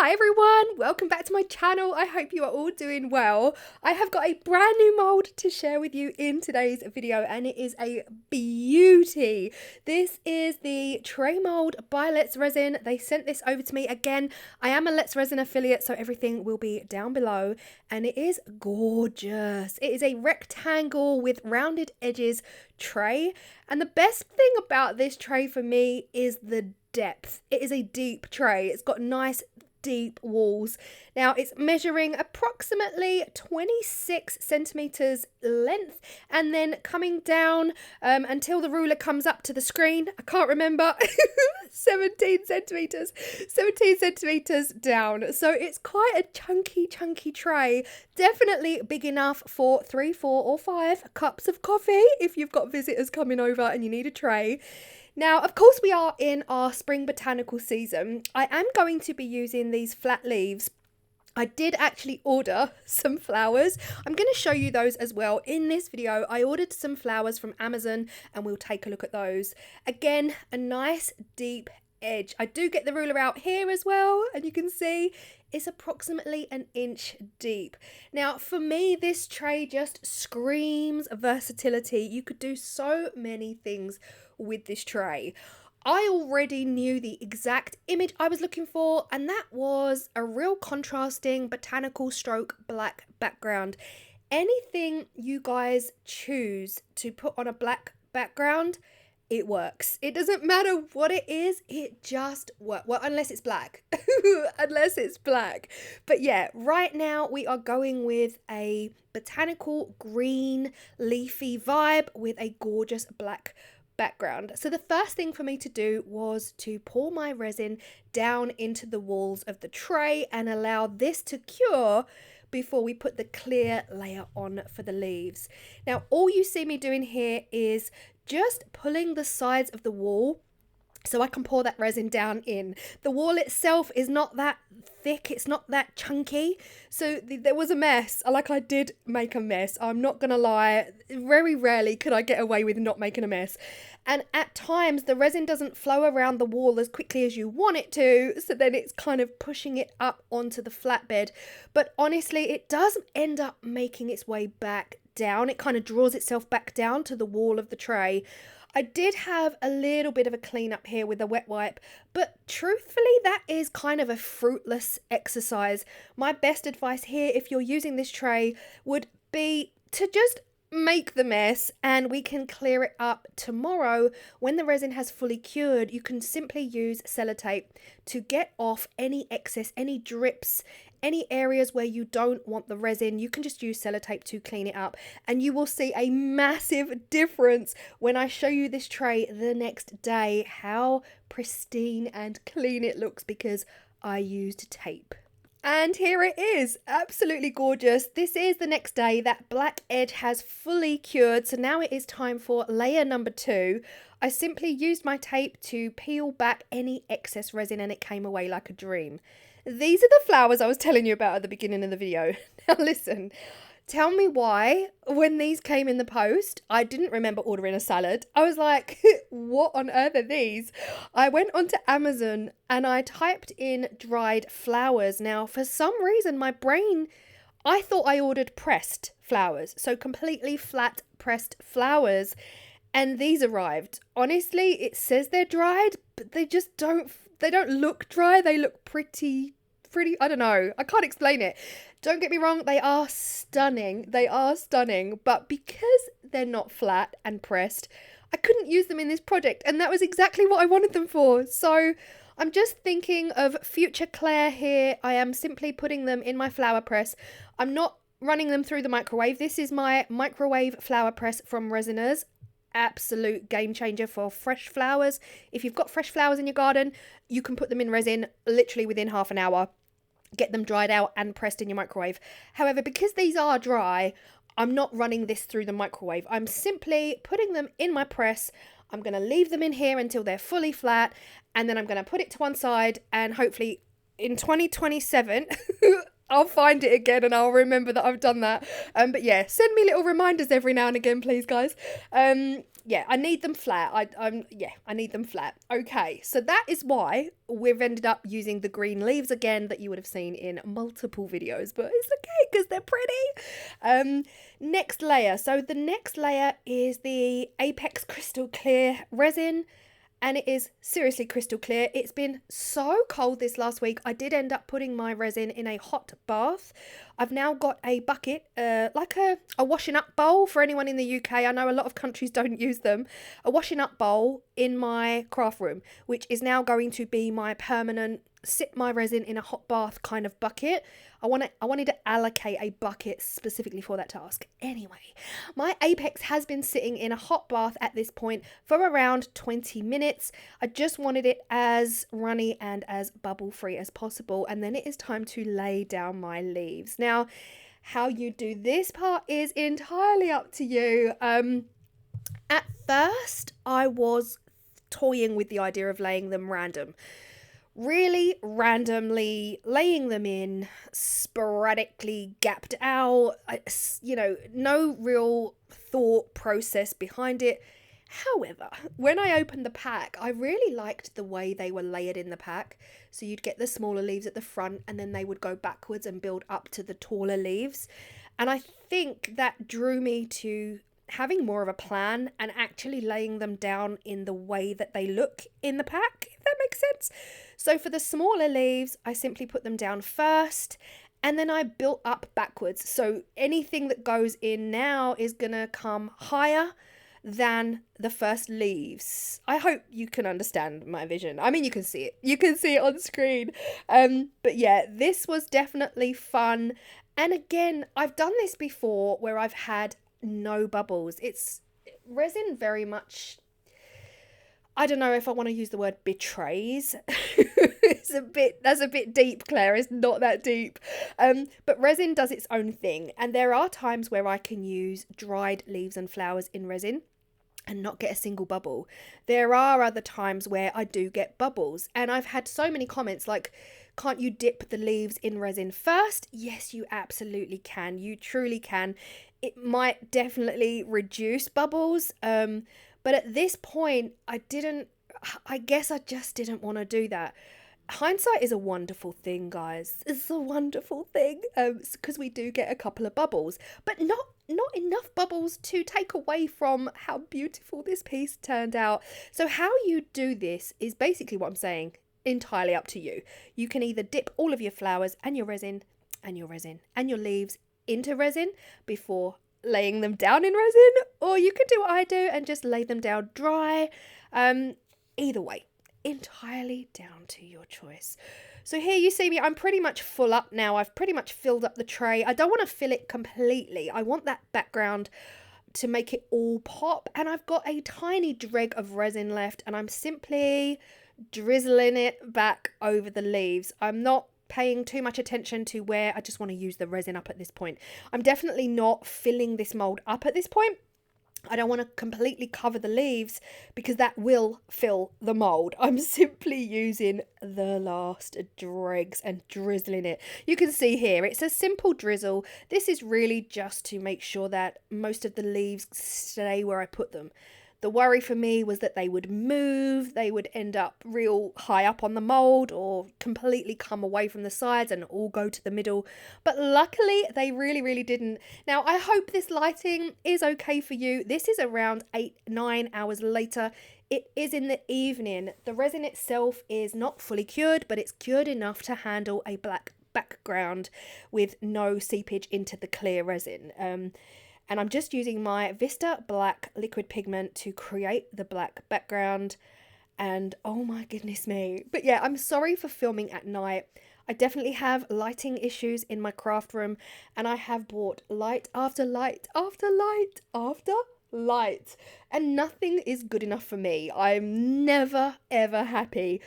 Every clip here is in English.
Hi everyone, welcome back to my channel. I hope you are all doing well. I have got a brand new mold to share with you in today's video and it is a beauty. This is the tray mold by Let's Resin. They sent this over to me. Again, I am a Let's Resin affiliate, so everything will be down below, and it is gorgeous. It is a rectangle with rounded edges tray, and the best thing about this tray for me is the depth. It is a deep tray. It's got nice deep walls. Now it's measuring approximately 26 centimeters length and then coming down until the ruler comes up to the screen. I can't remember. 17 centimeters down. So it's quite a chunky tray. Definitely big enough for 3, 4 or 5 cups of coffee if you've got visitors coming over and you need a tray. Now, of course, we are in our spring botanical season. I am going to be using these flat leaves. I did actually order some flowers. I'm going to show you those as well in this video. I ordered some flowers from Amazon and we'll take a look at those. Again, a nice deep edge. I do get the ruler out here as well, and you can see it's approximately 1 inch deep. Now, for me, this tray just screams versatility. You could do so many things with this tray. I already knew the exact image I was looking for, and that was a real contrasting botanical stroke black background. Anything you guys choose to put on a black background, it works. It doesn't matter what it is, it just works. Well, unless it's black. Unless it's black. But yeah, right now we are going with a botanical green leafy vibe with a gorgeous black background. So the first thing for me to do was to pour my resin down into the walls of the tray and allow this to cure before we put the clear layer on for the leaves. Now, all you see me doing here is just pulling the sides of the wall so I can pour that resin down in. The wall itself is not that thick, it's not that chunky, so there was a mess. Like, I did make a mess, I'm not gonna lie. Very rarely could I get away with not making a mess. And at times the resin doesn't flow around the wall as quickly as you want it to, so then it's kind of pushing it up onto the flatbed. But honestly, it does end up making its way back down. It kind of draws itself back down to the wall of the tray. I did have a little bit of a clean up here with a wet wipe, but truthfully that is kind of a fruitless exercise. My best advice here, if you're using this tray, would be to just make the mess and we can clear it up tomorrow when the resin has fully cured. You can simply use sellotape to get off any excess, any drips, any areas where you don't want the resin. You can just use sellotape to clean it up, and you will see a massive difference when I show you this tray the next day, how pristine and clean it looks because I used tape. And here it is, absolutely gorgeous. This is the next day. That black edge has fully cured, so now it is time for layer number 2. I simply used my tape to peel back any excess resin and it came away like a dream. These are the flowers I was telling you about at the beginning of the video. Now listen, tell me why when these came in the post, I didn't remember ordering a salad. I was like, what on earth are these? I went onto Amazon and I typed in dried flowers. Now, for some reason, my brain, I thought I ordered pressed flowers. So completely flat pressed flowers. And these arrived. Honestly, it says they're dried, but they just don't look dry. They look pretty, I don't know. I can't explain it. Don't get me wrong, they are stunning. They are stunning. But because they're not flat and pressed, I couldn't use them in this project. And that was exactly what I wanted them for. So I'm just thinking of future Claire here. I am simply putting them in my flower press. I'm not running them through the microwave. This is my microwave flower press from Resiners. Absolute game changer for fresh flowers. If you've got fresh flowers in your garden, you can put them in resin literally within half an hour. Get them dried out and pressed in your microwave. However, because these are dry, I'm not running this through the microwave. I'm simply putting them in my press. I'm going to leave them in here until they're fully flat, and then I'm going to put it to one side, and hopefully in 2027 I'll find it again and I'll remember that I've done that. But yeah, send me little reminders every now and again, please, guys. yeah, I need them flat. I need them flat. Okay, so that is why we've ended up using the green leaves again that you would have seen in multiple videos, but it's okay because they're pretty. Next layer. So the next layer is the Apex Crystal Clear resin. And it is seriously crystal clear. It's been so cold this last week. I did end up putting my resin in a hot bath. I've now got a bucket, like a washing up bowl for anyone in the UK. I know a lot of countries don't use them. A washing up bowl in my craft room, which is now going to be my permanent sit my resin in a hot bath kind of bucket. I wanted to allocate a bucket specifically for that task. Anyway, my Apex has been sitting in a hot bath at this point for around 20 minutes. I just wanted it as runny and as bubble free as possible, and then it is time to lay down my leaves. Now, how you do this part is entirely up to you. At first, I was toying with the idea of laying them really randomly laying them in, sporadically gapped out, no real thought process behind it. However, when I opened the pack, I really liked the way they were layered in the pack. So you'd get the smaller leaves at the front and then they would go backwards and build up to the taller leaves. And I think that drew me to having more of a plan and actually laying them down in the way that they look in the pack, if that makes sense. So for the smaller leaves, I simply put them down first and then I built up backwards. So anything that goes in now is going to come higher than the first leaves. I hope you can understand my vision. I mean, you can see it. You can see it on screen. But yeah, this was definitely fun. And again, I've done this before where I've had no bubbles. It's resin very much, I don't know if I want to use the word betrays. That's a bit deep, Claire. It's not that deep. But resin does its own thing. And there are times where I can use dried leaves and flowers in resin and not get a single bubble. There are other times where I do get bubbles. And I've had so many comments like, can't you dip the leaves in resin first? Yes, you absolutely can. You truly can. It might definitely reduce bubbles. But at this point, I guess I just didn't want to do that. Hindsight is a wonderful thing, guys. It's a wonderful thing because we do get a couple of bubbles, but not enough bubbles to take away from how beautiful this piece turned out. So how you do this is basically what I'm saying, entirely up to you. You can either dip all of your flowers and your resin and your resin and your leaves into resin before laying them down in resin, or you can do what I do and just lay them down dry. Either way, entirely down to your choice. So here you see me, I'm pretty much full up now. I've pretty much filled up the tray. I don't want to fill it completely. I want that background to make it all pop, and I've got a tiny dreg of resin left and I'm simply drizzling it back over the leaves. I'm not paying too much attention to where I just want to use the resin up at this point. I'm definitely not filling this mold up at this point. I don't want to completely cover the leaves because that will fill the mold. I'm simply using the last dregs and drizzling it. You can see here, it's a simple drizzle. This is really just to make sure that most of the leaves stay where I put them. The worry for me was that they would move, they would end up real high up on the mold or completely come away from the sides and all go to the middle. But luckily they really didn't. Now I hope this lighting is okay for you. This is around 8-9 hours later. It is in the evening. The resin itself is not fully cured, but it's cured enough to handle a black background with no seepage into the clear resin. And I'm just using my Vista Black liquid pigment to create the black background. And oh my goodness me. But yeah, I'm sorry for filming at night. I definitely have lighting issues in my craft room. And I have bought light after light after light after light. And nothing is good enough for me. I'm never ever happy.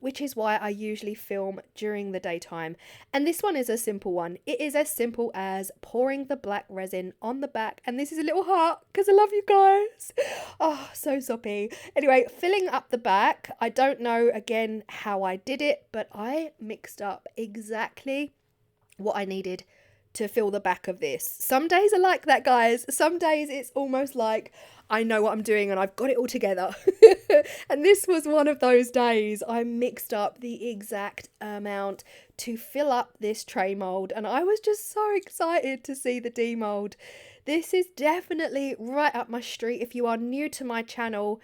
Which is why I usually film during the daytime. And this one is a simple one. It is as simple as pouring the black resin on the back. And this is a little heart because I love you guys. Oh, so soppy. Anyway, filling up the back. I don't know again how I did it, but I mixed up exactly what I needed to fill the back of this. Some days are like that, guys. Some days it's almost like I know what I'm doing and I've got it all together. And this was one of those days. I mixed up the exact amount to fill up this tray mold, and I was just so excited to see the demold. This is definitely right up my street. If you are new to my channel,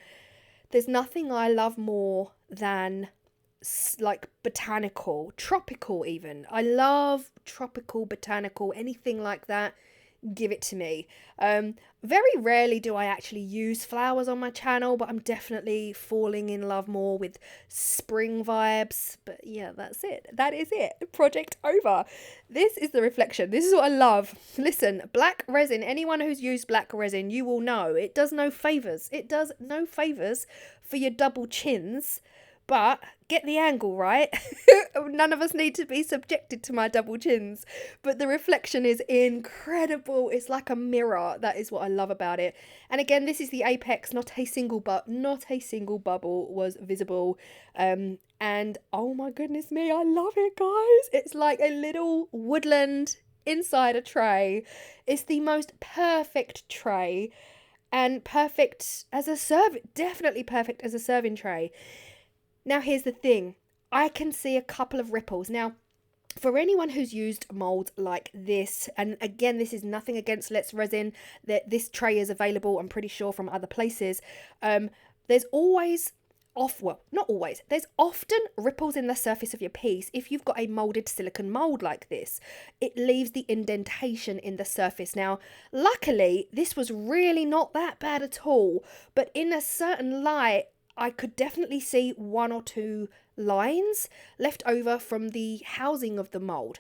there's nothing I love more than like botanical, tropical even. I love tropical, botanical, anything like that. Give it to me. Very rarely do I actually use flowers on my channel, but I'm definitely falling in love more with spring vibes. But yeah, that's it. That is it. Project over. This is the reflection. This is what I love. Listen, black resin, anyone who's used black resin, you will know it does no favors. It does no favors for your double chins. But get the angle right. None of us need to be subjected to my double chins. But the reflection is incredible. It's like a mirror. That is what I love about it. And again, this is the apex. Not a single bubble was visible. And oh my goodness me, I love it, guys. It's like a little woodland inside a tray. It's the most perfect tray. And perfect as a definitely perfect as a serving tray. Now, here's the thing. I can see a couple of ripples. Now, for anyone who's used molds like this, and again, this is nothing against Let's Resin, that this tray is available, I'm pretty sure, from other places. There's always there's often ripples in the surface of your piece. If you've got a molded silicone mold like this, it leaves the indentation in the surface. Now, luckily, this was really not that bad at all, but in a certain light, I could definitely see one or two lines left over from the housing of the mold.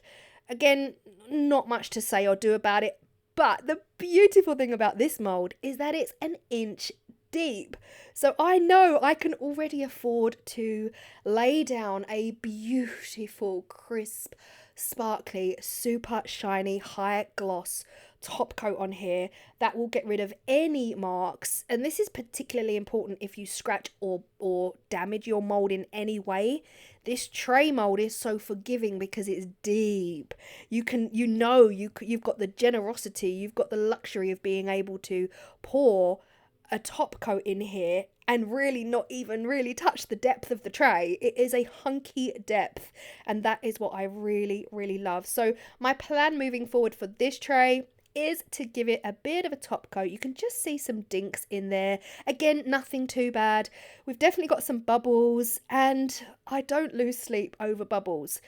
Again, not much to say or do about it, but the beautiful thing about this mold is that it's an inch deep. So I know I can already afford to lay down a beautiful, crisp, sparkly, super shiny, high gloss top coat on here that will get rid of any marks. And this is particularly important if you scratch or damage your mold in any way. This tray mold is so forgiving because it's deep. You've got the generosity, you've got the luxury of being able to pour a top coat in here and really not even really touch the depth of the tray. It is a hunky depth, and that is what I really, really love. So my plan moving forward for this tray is to give it a bit of a top coat. You can just see some dinks in there. Again, nothing too bad. We've definitely got some bubbles, and I don't lose sleep over bubbles.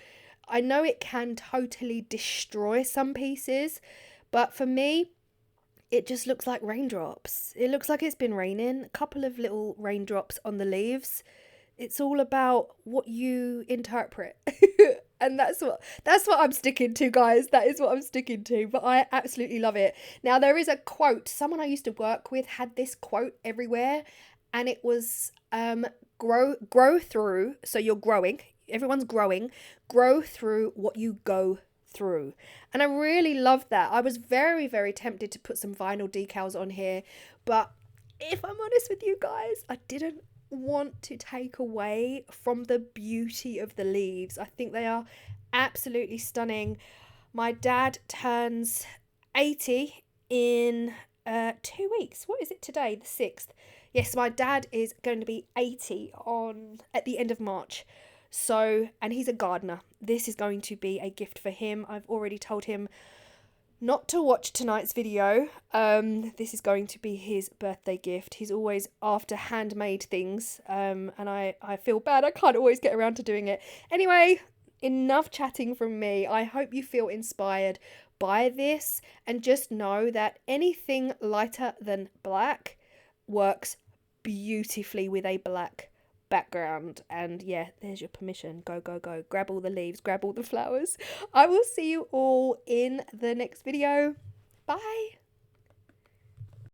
I know it can totally destroy some pieces, but for me, it just looks like raindrops. It looks like it's been raining. A couple of little raindrops on the leaves. It's all about what you interpret. And that's what I'm sticking to, guys. That is what I'm sticking to. But I absolutely love it. Now, there is a quote. Someone I used to work with had this quote everywhere. And it was grow through. So you're growing. Everyone's growing. Grow through what you go through. And I really loved that. I was very, very tempted to put some vinyl decals on here, but if I'm honest with you guys, I didn't want to take away from the beauty of the leaves. I think they are absolutely stunning. My dad turns 80 in 2 weeks. What is it today? The 6th. Yes, my dad is going to be 80 at the end of March. So, and he's a gardener. This is going to be a gift for him. I've already told him not to watch tonight's video. This is going to be his birthday gift. He's always after handmade things. And I feel bad. I can't always get around to doing it. Anyway, enough chatting from me. I hope you feel inspired by this. And just know that anything lighter than black works beautifully with a black background. And yeah, there's your permission. Go grab all the leaves, grab all the flowers. I will see you all in the next video. Bye.